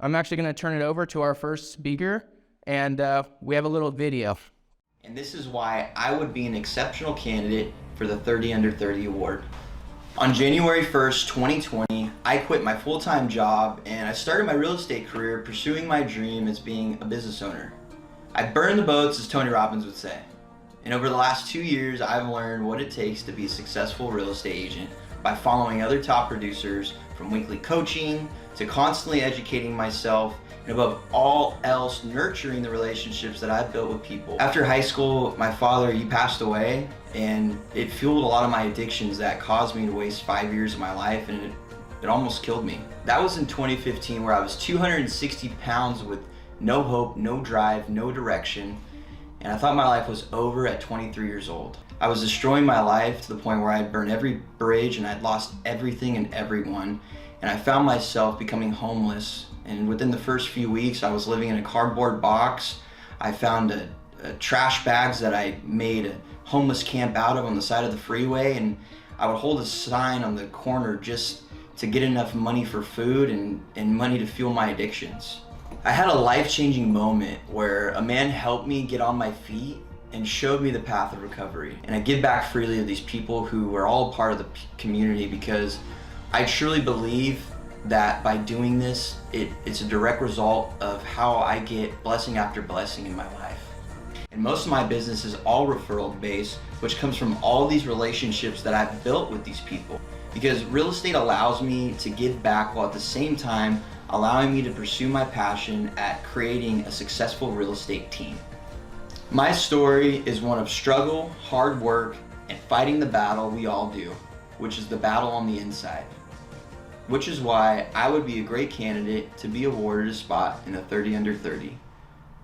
I'm actually going to turn it over to our first speaker, and we have a little video. And this is why I would be an exceptional candidate for the 30 Under 30 award. On January 1st, 2020, I quit my full-time job and I started my real estate career pursuing my dream as being a business owner. I burned the boats, as Tony Robbins would say. And over the last 2 years, I've learned what it takes to be a successful real estate agent by following other top producers, from weekly coaching to constantly educating myself, and above all else, nurturing the relationships that I've built with people. After high school, my father, he passed away, and it fueled a lot of my addictions that caused me to waste 5 years of my life, and it almost killed me. That was in 2015, where I was 260 pounds with no hope, no drive, no direction, and I thought my life was over at 23 years old. I was destroying my life to the point where I'd burned every bridge and I'd lost everything and everyone, and I found myself becoming homeless. And within the first few weeks, I was living in a cardboard box. I found trash bags that I made a homeless camp out of on the side of the freeway, and I would hold a sign on the corner just to get enough money for food and money to fuel my addictions. I had a life-changing moment where a man helped me get on my feet and showed me the path of recovery. And I give back freely to these people who are all part of the community, because I truly believe that by doing this, it's a direct result of how I get blessing after blessing in my life. And most of my business is all referral based, which comes from all these relationships that I've built with these people. Because real estate allows me to give back while at the same time allowing me to pursue my passion at creating a successful real estate team. My story is one of struggle, hard work, and fighting the battle we all do, which is the battle on the inside. Which is why I would be a great candidate to be awarded a spot in the 30 Under 30.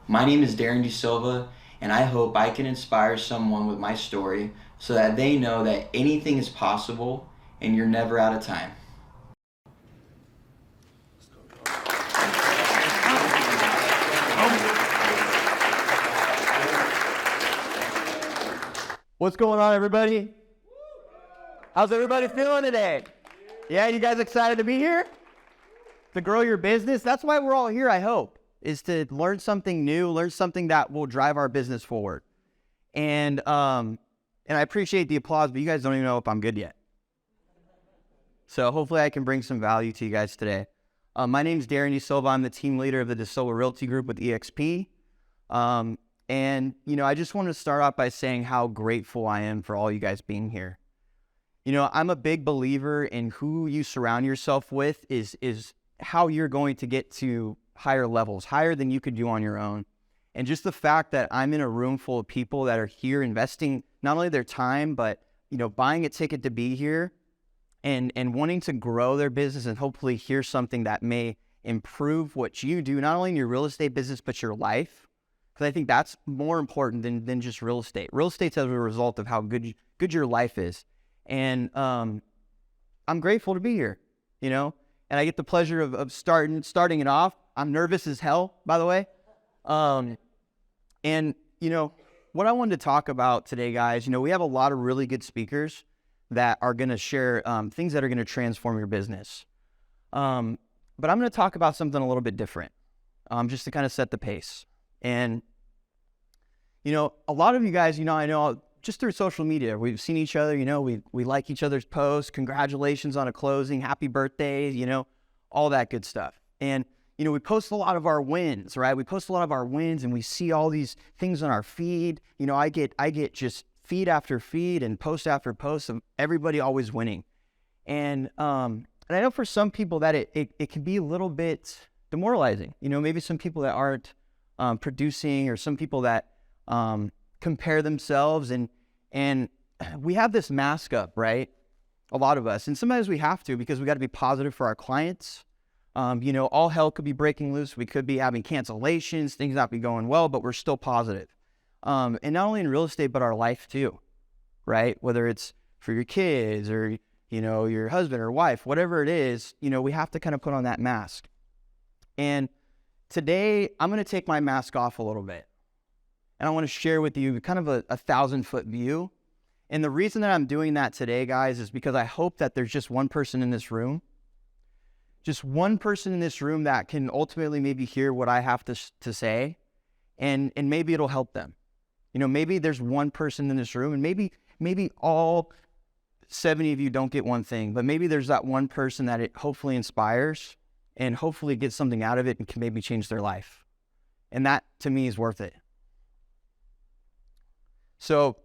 My name is Darrin DeSilva, and I hope I can inspire someone with my story so that they know that anything is possible and you're never out of time. What's going on, everybody? How's everybody feeling today? Yeah, you guys excited to be here? To grow your business? That's why we're all here, I hope, is to learn something new, learn something that will drive our business forward. And I appreciate the applause, but you guys don't even know if I'm good yet. So hopefully I can bring some value to you guys today. My name is Darrin DeSilva. I'm the team leader of the DeSilva Realty Group with EXP. And, I just want to start off by saying how grateful I am for all you guys being here. I'm a big believer in who you surround yourself with is how you're going to get to higher levels, higher than you could do on your own. And just the fact that I'm in a room full of people that are here investing not only their time, but, buying a ticket to be here and wanting to grow their business and hopefully hear something that may improve what you do, not only in your real estate business, but your life. Because I think that's more important than just real estate. Real estate's as a result of how good your life is. And I'm grateful to be here, and I get the pleasure of starting it off. I'm nervous as hell, by the way. And what I wanted to talk about today, guys, we have a lot of really good speakers that are going to share things that are going to transform your business. But I'm going to talk about something a little bit different, just to kind of set the pace. And, a lot of you guys, I know just through social media, we've seen each other, we like each other's posts, congratulations on a closing, happy birthdays, all that good stuff. And, we post a lot of our wins, right? We post a lot of our wins and we see all these things on our feed. I get just feed after feed and post after post of everybody always winning. And I know for some people that it can be a little bit demoralizing, maybe some people that aren't producing, or some people that compare themselves, and we have this mask up, right? A lot of us, and sometimes we have to, because we got to be positive for our clients. All hell could be breaking loose. We could be having cancellations, things not be going well, but we're still positive. And not only in real estate, but our life too, right? Whether it's for your kids or, your husband or wife, whatever it is, we have to kind of put on that mask. And today I'm going to take my mask off a little bit. And I want to share with you kind of a 1,000-foot view. And the reason that I'm doing that today, guys, is because I hope that there's just one person in this room just one person in this room that can ultimately maybe hear what I have to say, and maybe it'll help them. You know, maybe there's one person in this room, and maybe all 70 of you don't get one thing, but maybe there's that one person that it hopefully inspires and hopefully gets something out of it and can maybe change their life. And that, to me, is worth it. So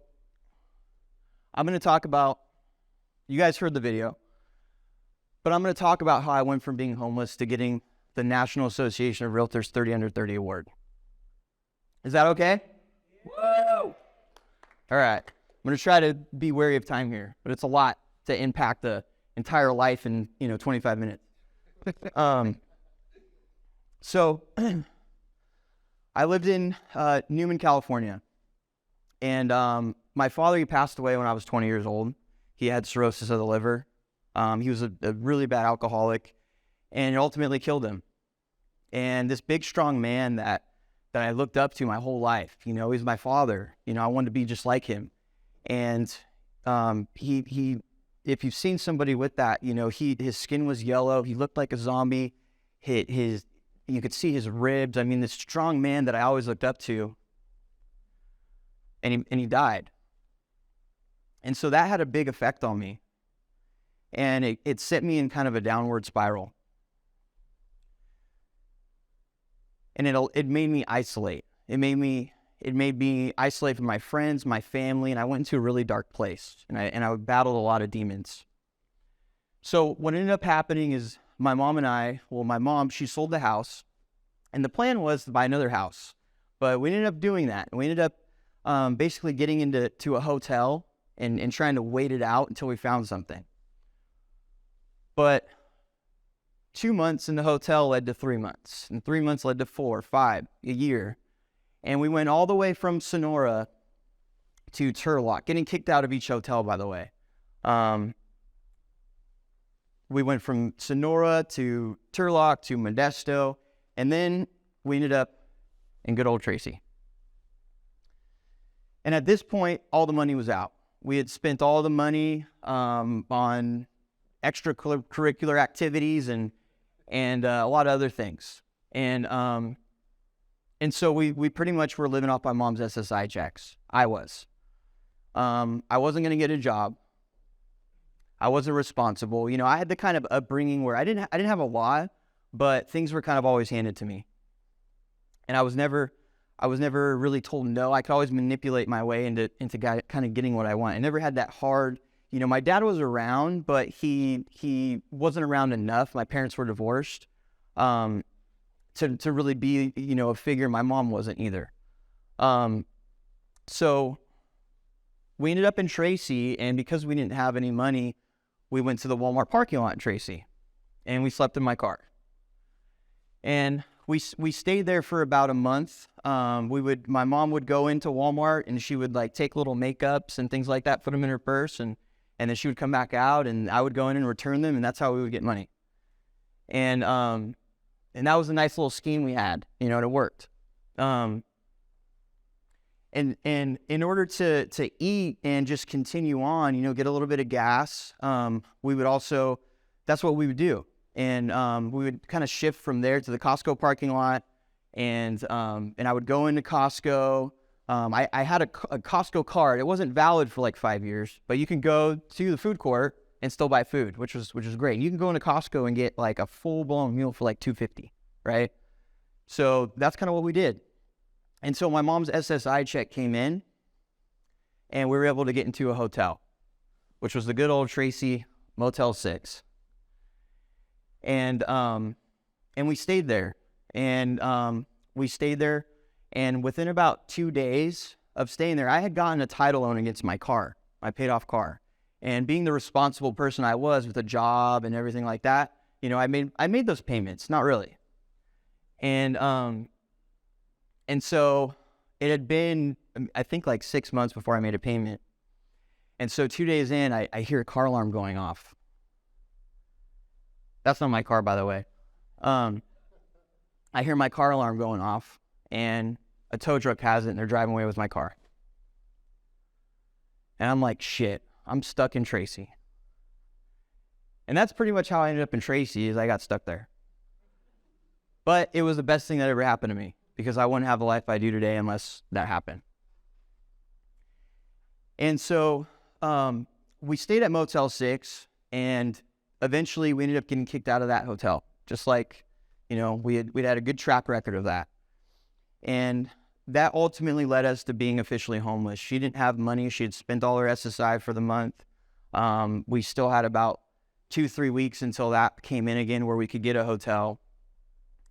I'm going to talk about, you guys heard the video, but I'm going to talk about how I went from being homeless to getting the National Association of Realtors 30 Under 30 award. Is that okay? Woo! All right. I'm going to try to be wary of time here, but it's a lot to impact the entire life in, 25 minutes. So I lived in Newman, California, and my father, he passed away when I was 20 years old. He had cirrhosis of the liver. He was a really bad alcoholic, and it ultimately killed him. And this big, strong man that I looked up to my whole life, he's my father. I wanted to be just like him. And he if you've seen somebody with that, his skin was yellow. He looked like a zombie. You could see his ribs. I mean, this strong man that I always looked up to. And he died. And so that had a big effect on me. And it set me in kind of a downward spiral. And it made me isolate. It made me isolate from my friends, my family, and I went into a really dark place. And I battled a lot of demons. So what ended up happening is my mom, she sold the house, and the plan was to buy another house. But we ended up doing that. We ended up basically getting into a hotel and trying to wait it out until we found something. But 2 months in the hotel led to 3 months, and 3 months led to 4, 5, a year. And we went all the way from Sonora to Turlock, getting kicked out of each hotel, by the way. We went from Sonora to Turlock to Modesto, and then we ended up in good old Tracy. And at this point, all the money was out. We had spent all the money on extracurricular activities and a lot of other things. And so we pretty much were living off my mom's SSI checks. I was. I wasn't going to get a job. I wasn't responsible. I had the kind of upbringing where I didn't have a lot, but things were kind of always handed to me. And I was never really told no. I could always manipulate my way into kind of getting what I want. I never had that hard, my dad was around, but he wasn't around enough. My parents were divorced to really be, a figure. My mom wasn't either. So we ended up in Tracy, and because we didn't have any money, we went to the Walmart parking lot in Tracy, and we slept in my car. And we stayed there for about a month. My mom would go into Walmart, and she would take little makeups and things like that, put them in her purse, and then she would come back out, and I would go in and return them, and that's how we would get money. And that was a nice little scheme we had, and it worked. And in order to eat and just continue on, get a little bit of gas, we would also, that's what we would do. And we would kind of shift from there to the Costco parking lot, and I would go into Costco. I had a Costco card. It wasn't valid for 5 years, but you can go to the food court and still buy food, which was great. You can go into Costco and get a full-blown meal for $2.50, right? So that's kind of what we did. And so my mom's SSI check came in, and we were able to get into a hotel, which was the good old Tracy Motel 6. And we stayed there, and within about 2 days of staying there, I had gotten a title loan against my car, my paid-off car. And being the responsible person I was with a job and everything like that, I made those payments. Not really. And so it had been, I think, 6 months before I made a payment. And so 2 days in, I hear a car alarm going off. That's not my car, by the way. I hear my car alarm going off, and a tow truck has it, and they're driving away with my car. And I'm like, shit, I'm stuck in Tracy. And that's pretty much how I ended up in Tracy, is I got stuck there. But it was the best thing that ever happened to me, because I wouldn't have the life I do today unless that happened. And so we stayed at Motel 6, and eventually we ended up getting kicked out of that hotel. Just like, we'd had a good track record of that. And that ultimately led us to being officially homeless. She didn't have money. She had spent all her SSI for the month. We still had about 2-3 weeks until that came in again where we could get a hotel.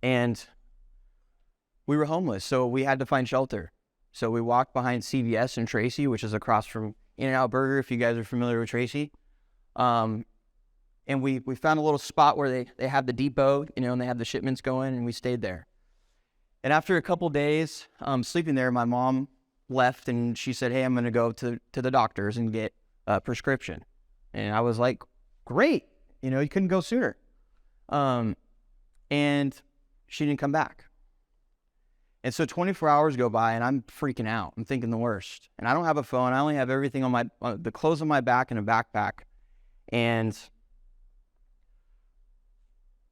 And we were homeless, so we had to find shelter. So we walked behind CVS in Tracy, which is across from In-N-Out Burger, if you guys are familiar with Tracy. And we found a little spot where they have the depot, and they have the shipments going, and we stayed there. And after a couple days sleeping there, my mom left, and she said, hey, I'm going to go to the doctors and get a prescription. And I was like, great, you couldn't go sooner. And she didn't come back. And so 24 hours go by, and I'm freaking out. I'm thinking the worst. And I don't have a phone. I only have everything on the clothes on my back and a backpack. And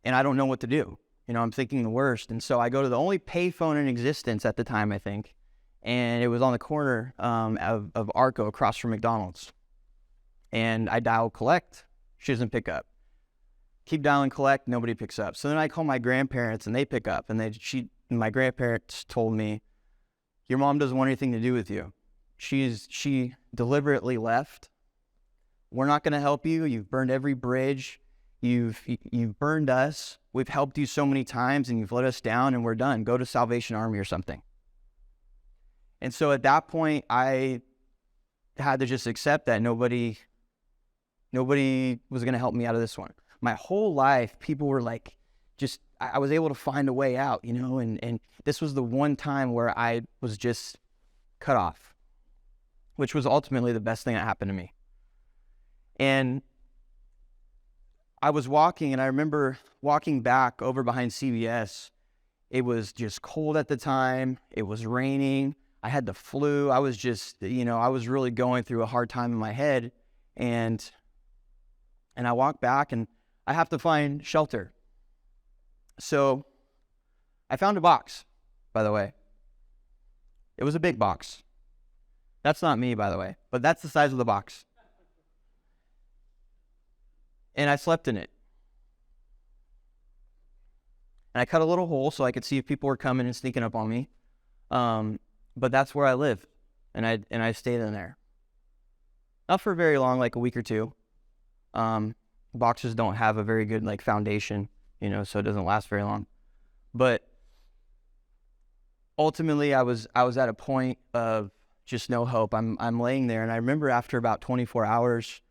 I don't know what to do. I'm thinking the worst. And so I go to the only payphone in existence at the time, I think. And it was on the corner of Arco across from McDonald's. And I dial collect. She doesn't pick up. Keep dialing collect. Nobody picks up. So then I call my grandparents, and they pick up. And my grandparents told me, your mom doesn't want anything to do with you. She deliberately left. We're not going to help you. You've burned every bridge. You've burned us. We've helped you so many times, and you've let us down, and we're done. Go to Salvation Army or something. And so at that point, I had to just accept that nobody was going to help me out of this one. My whole life, people were like, I was able to find a way out, and this was the one time where I was just cut off, which was ultimately the best thing that happened to me. And I was walking, and I remember walking back over behind CVS. It was just cold at the time. It was raining. I had the flu. I was just, I was really going through a hard time in my head. And I walked back, and I have to find shelter. So I found a box, by the way. It was a big box. That's not me, by the way, but that's the size of the box. And I slept in it. And I cut a little hole so I could see if people were coming and sneaking up on me. But that's where I lived, and I stayed in there. Not for very long, like a week or two. Boxes don't have a very good foundation, so it doesn't last very long. But ultimately, I was at a point of just no hope. I'm laying there, and I remember after about 24 hours,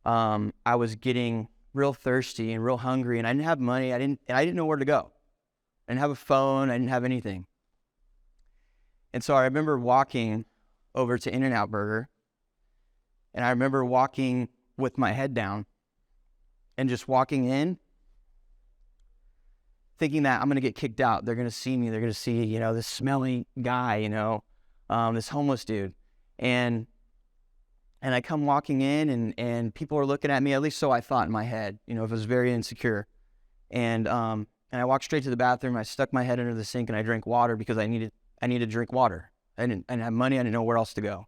I was getting real thirsty and real hungry, and I didn't have money. I didn't know where to go. I didn't have a phone. I didn't have anything. And so I remember walking over to In-N-Out Burger, and I remember walking with my head down and just walking in, thinking that I'm going to get kicked out. They're going to see me. They're going to see, this smelly guy, this homeless dude. And I come walking in, and people are looking at me, at least so I thought in my head, it was very insecure. And I walked straight to the bathroom. I stuck my head under the sink, and I drank water because I needed to drink water. I didn't have money. I didn't know where else to go.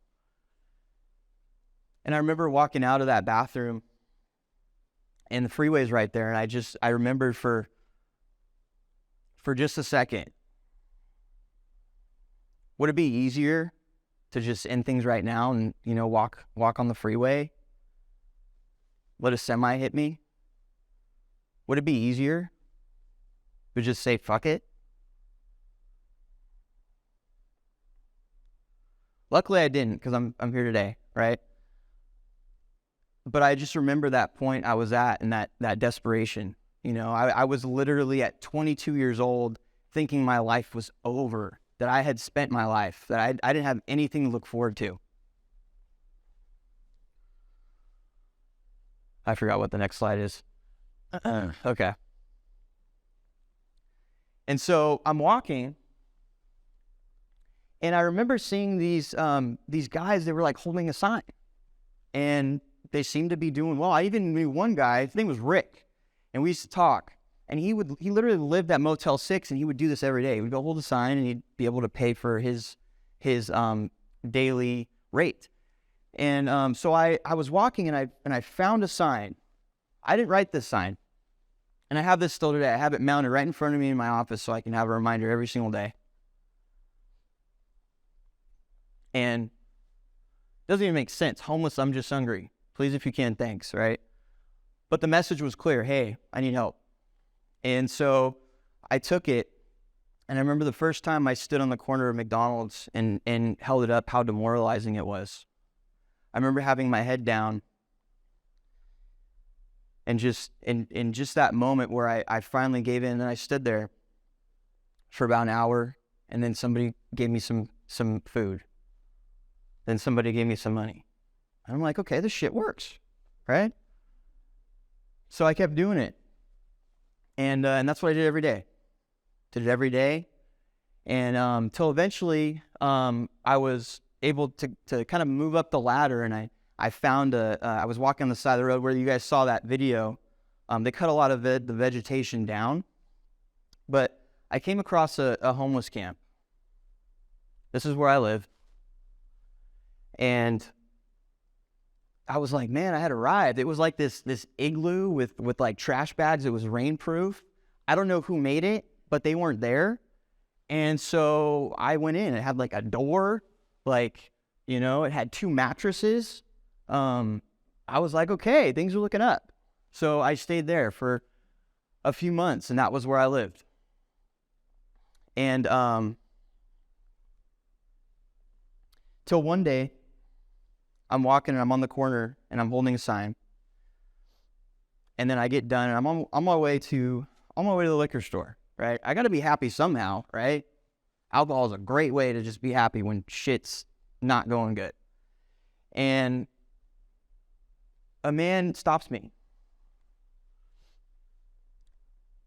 And I remember walking out of that bathroom, and the freeway's right there. And I remembered for just a second, would it be easier to just end things right now and, walk on the freeway? Let a semi hit me? Would it be easier to just say, fuck it? Luckily I didn't, because I'm here today, right? But I just remember that point I was at, and that desperation. I was literally at 22 years old thinking my life was over, that I had spent my life, that I didn't have anything to look forward to. I forgot what the next slide is. Okay. And so I'm walking, and I remember seeing these guys. They were holding a sign, and they seemed to be doing well. I even knew one guy, his name was Rick, and we used to talk. And he literally lived at Motel 6, and he would do this every day. He would go hold a sign, and he'd be able to pay for his daily rate. And so I was walking, and I found a sign. I didn't write this sign, and I have this still today. I have it mounted right in front of me in my office so I can have a reminder every single day. And it doesn't even make sense. Homeless, I'm just hungry. Please, if you can, thanks, right? But the message was clear. Hey, I need help. And so I took it, and I remember the first time I stood on the corner of McDonald's and held it up, how demoralizing it was. I remember having my head down, and just in just that moment where I finally gave in, and I stood there for about an hour, and then somebody gave me some food. Then somebody gave me some money. And I'm like, okay, this shit works, right? So I kept doing it. And that's what I did every day. Did it every day. And till eventually I was able to kind of move up the ladder, and I found I was walking on the side of the road where you guys saw that video. They cut a lot of the vegetation down, but I came across a homeless camp. This is where I live. And I was like, man, I had arrived. It was like this igloo with like trash bags. It was rainproof. I don't know who made it, but they weren't there. And so I went in. It had like a door, like, it had 2 mattresses. I was like, okay, things are looking up. So I stayed there for a few months, and that was where I lived. And till one day, I'm walking and I'm on the corner and I'm holding a sign. And then I get done and I'm on my way to the liquor store, right? I got to be happy somehow, right? Alcohol is a great way to just be happy when shit's not going good. And a man stops me.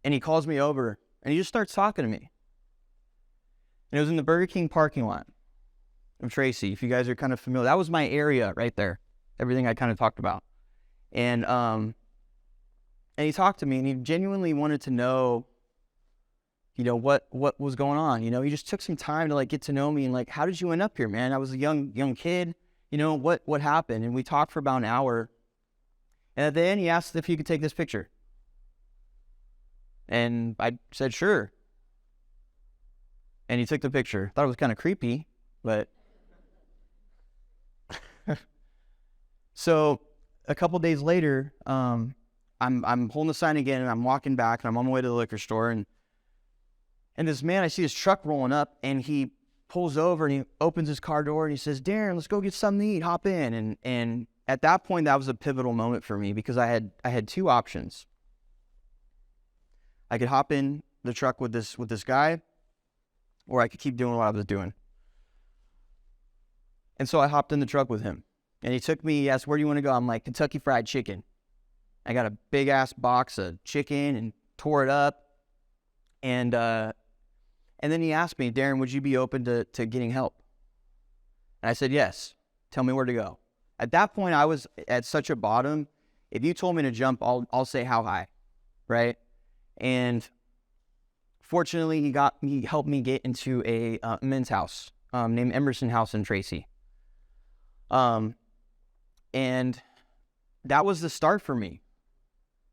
And he calls me over and he just starts talking to me. And it was in the Burger King parking lot of Tracy. If you guys are kind of familiar, that was my area right there. Everything I kind of talked about. And he talked to me, and he genuinely wanted to know, what was going on. He just took some time to like get to know me, and like, how did you end up here, man? I was a young kid. What happened? And we talked for about an hour. And at the end, he asked if he could take this picture. And I said, sure. And he took the picture. Thought it was kind of creepy, but so a couple days later, I'm holding the sign again, and I'm walking back, and I'm on my way to the liquor store, and this man, I see his truck rolling up, and he pulls over, and he opens his car door, and he says, Darrin, let's go get something to eat, hop in. And at that point, that was a pivotal moment for me, because I had 2 options. I could hop in the truck with this guy, or I could keep doing what I was doing. And so I hopped in the truck with him. And he took me, he asked, where do you want to go? I'm like, Kentucky Fried Chicken. I got a big ass box of chicken and tore it up. And then he asked me, Darrin, would you be open to getting help? And I said, yes. Tell me where to go. At that point, I was at such a bottom. If you told me to jump, I'll say how high, right? And fortunately, he helped me get into a men's house named Emerson House in Tracy. And that was the start for me.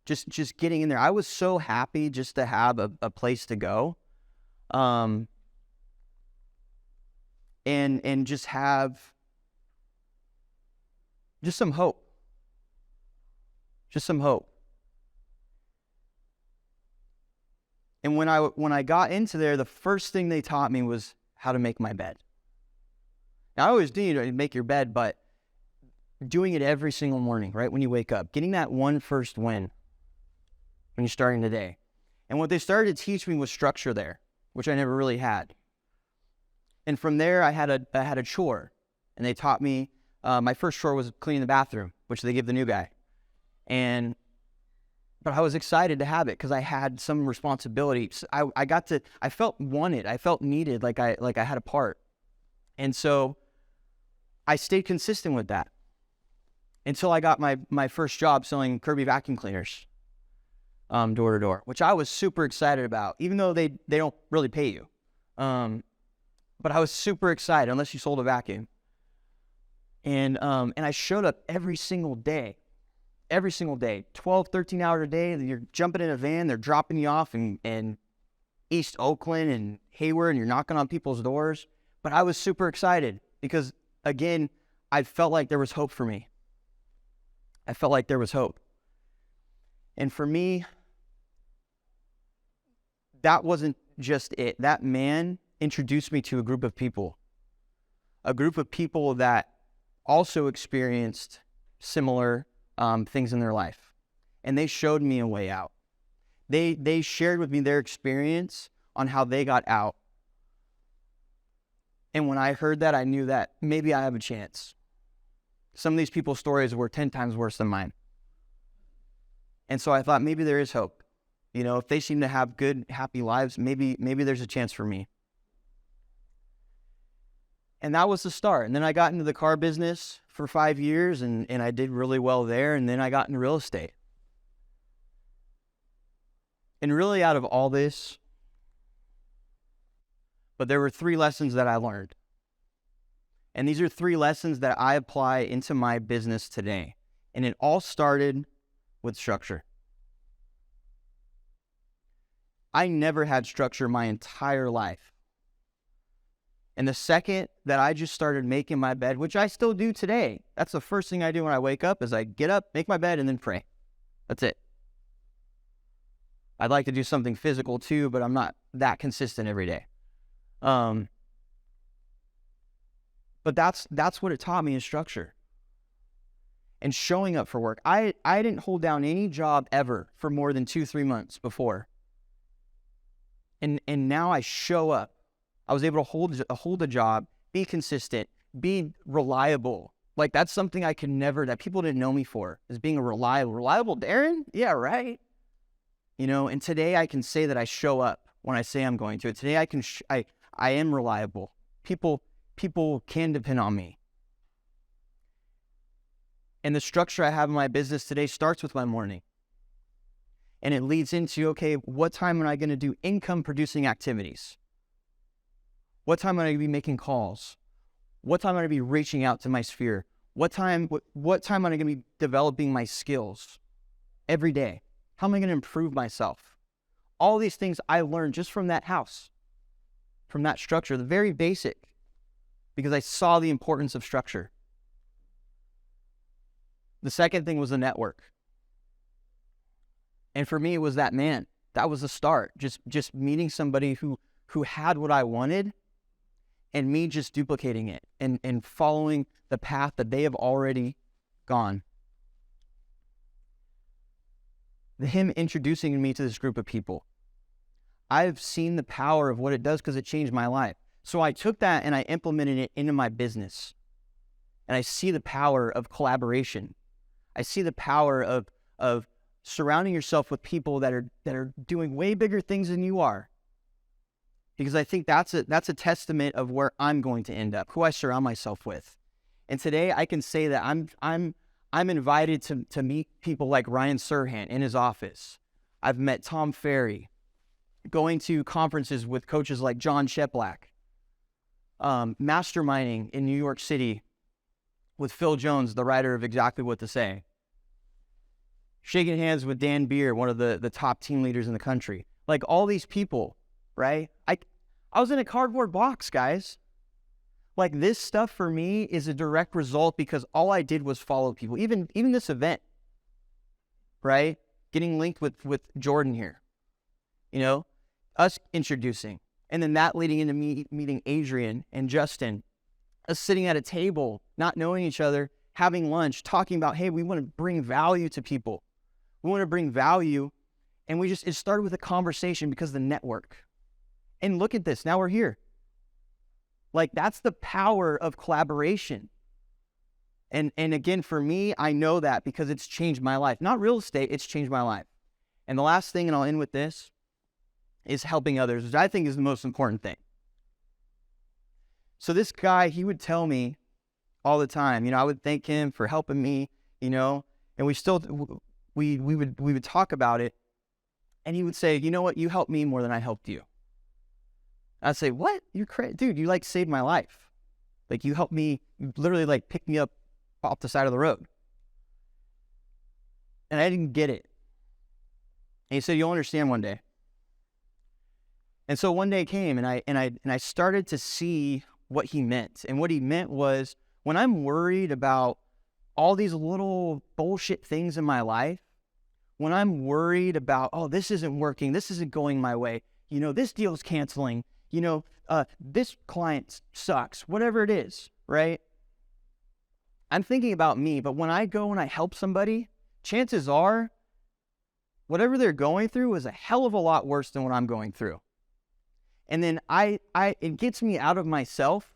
Just getting in there. I was so happy just to have a place to go. And just have just some hope. Just some hope. And when I got into there, the first thing they taught me was how to make my bed. Now, I always do, make your bed, but doing it every single morning, right when you wake up, getting that one first win when you're starting the day. And what they started to teach me was structure there, which I never really had. And from there, I had a chore, and they taught me. My first chore was cleaning the bathroom, which they give the new guy. But I was excited to have it because I had some responsibility. I felt wanted. I felt needed, like I had a part. And so I stayed consistent with that. until I got my first job selling Kirby vacuum cleaners, door to door, which I was super excited about, even though they don't really pay you. But I was super excited unless you sold a vacuum. And I showed up every single day, 12, 13 hours a day. You're jumping in a van, they're dropping you off in East Oakland and Hayward, and you're knocking on people's doors. But I was super excited because, again, I felt like there was hope for me. I felt like there was hope. And for me, that wasn't just it. That man introduced me to a group of people that also experienced similar things in their life. And they showed me a way out. They shared with me their experience on how they got out. And when I heard that, I knew that maybe I have a chance. Some of these people's stories were 10 times worse than mine. And so I thought maybe there is hope. You know, if they seem to have good, happy lives, maybe there's a chance for me. And that was the start. And then I got into the car business for 5 years, and I did really well there. And then I got into real estate. And really out of all this, but there were 3 lessons that I learned. And these are 3 lessons that I apply into my business today. And it all started with structure. I never had structure my entire life. And the second that I just started making my bed, which I still do today, that's the first thing I do when I wake up, is I get up, make my bed, and then pray. That's it. I'd like to do something physical too, but I'm not that consistent every day. But that's what it taught me, is structure. And showing up for work. I didn't hold down any job ever for more than 2-3 months before. And now I show up. I was able to hold a job, be consistent, be reliable. Like, that's something I could never, that people didn't know me for, is being a reliable Darrin? Yeah, right. You know, and today I can say that I show up when I say I'm going to. Today I am reliable. People can depend on me. And the structure I have in my business today starts with my morning. And it leads into, okay, what time am I going to do income producing activities? What time am I going to be making calls? What time am I going to be reaching out to my sphere? What time am I going to be developing my skills every day? How am I going to improve myself? All these things I learned just from that house, from that structure, the very basic, because I saw the importance of structure. The second thing was the network. And for me, it was that man. That was the start. Just meeting somebody who had what I wanted, and me just duplicating it and following the path that they have already gone. Him introducing me to this group of people. I've seen the power of what it does because it changed my life. So I took that and I implemented it into my business. And I see the power of collaboration. I see the power of surrounding yourself with people that are doing way bigger things than you are. Because I think that's a testament of where I'm going to end up, who I surround myself with. And today I can say that I'm invited to meet people like Ryan Serhant in his office. I've met Tom Ferry, going to conferences with coaches like John Sheplack, masterminding in New York City with Phil Jones, the writer of Exactly What to Say, shaking hands with Dan Beer, one of the top team leaders in the country. Like, all these people, right? I was in a cardboard box, guys. Like, this stuff for me is a direct result because all I did was follow people. Even this event, right? Getting linked with Jordan here, you know, us introducing, and then that leading into me meeting Adrian and Justin, us sitting at a table, not knowing each other, having lunch, talking about, hey, we want to bring value to people. We want to bring value, and it started with a conversation because of the network. And look at this, now we're here. Like, that's the power of collaboration. And again, for me, I know that because it's changed my life. Not real estate, it's changed my life. And the last thing, and I'll end with this, is helping others, which I think is the most important thing. So this guy, he would tell me all the time, you know, I would thank him for helping me, you know, and we would talk about it, and he would say, you know what, you helped me more than I helped you. I'd say, what? You're crazy, dude. You like saved my life. Like you helped me, you literally like pick me up off the side of the road. And I didn't get it. And he said, you'll understand one day. And so one day came, and I started to see what he meant. And what he meant was, when I'm worried about all these little bullshit things in my life, when I'm worried about, oh, this isn't working, this isn't going my way, you know, this deal's canceling, you know, this client sucks, whatever it is, right? I'm thinking about me, but when I go and I help somebody, chances are, whatever they're going through is a hell of a lot worse than what I'm going through. And then it gets me out of myself,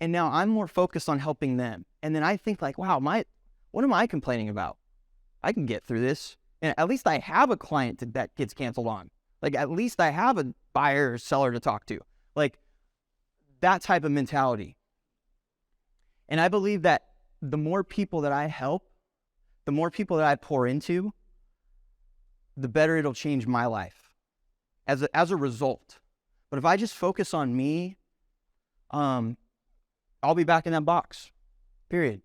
and now I'm more focused on helping them. And then I think like, wow, what am I complaining about? I can get through this. And at least I have a client that gets canceled on. Like, at least I have a buyer or seller to talk to. Like, that type of mentality. And I believe that the more people that I help, the more people that I pour into, the better it'll change my life as a result. But if I just focus on me, I'll be back in that box, period.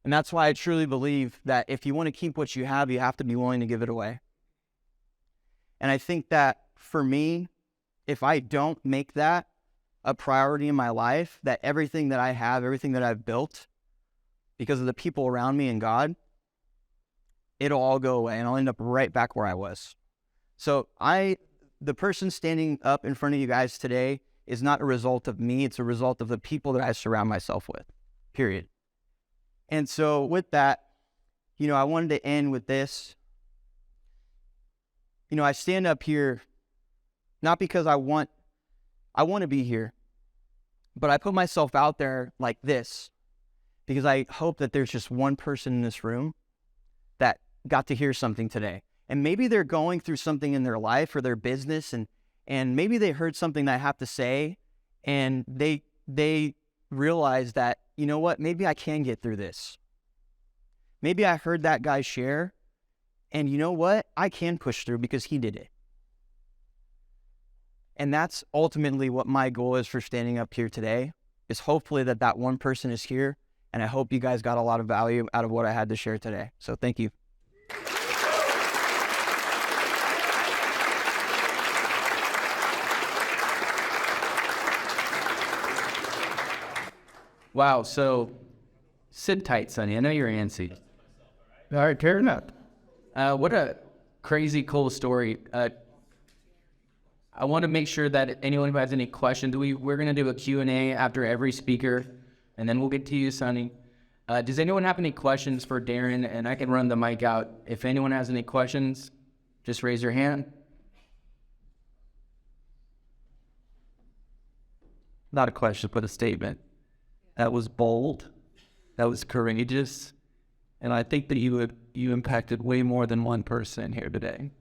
And that's why I truly believe that if you want to keep what you have to be willing to give it away. And I think that for me, if I don't make that a priority in my life, that everything that I have, everything that I've built, because of the people around me and God, it'll all go away and I'll end up right back where I was. So the person standing up in front of you guys today is not a result of me. It's a result of the people that I surround myself with, period. And so with that, you know, I wanted to end with this. You know, I stand up here not because I want to be here, but I put myself out there like this because I hope that there's just one person in this room that got to hear something today. And maybe they're going through something in their life or their business, and maybe they heard something that I have to say, and they realize that, you know what, maybe I can get through this. Maybe I heard that guy share, and you know what, I can push through because he did it. And that's ultimately what my goal is for standing up here today, is hopefully that one person is here, and I hope you guys got a lot of value out of what I had to share today. So thank you. Wow, so sit tight, Sonny. I know you're antsy. All right, fair enough. What a crazy cool story. I want to make sure that anyone who has any questions, we're going to do a Q&A after every speaker, and then we'll get to you, Sonny. Does anyone have any questions for Darrin? And I can run the mic out. If anyone has any questions, just raise your hand. Not a question, but a statement. That was bold. That was courageous. And I think that you impacted way more than one person here today.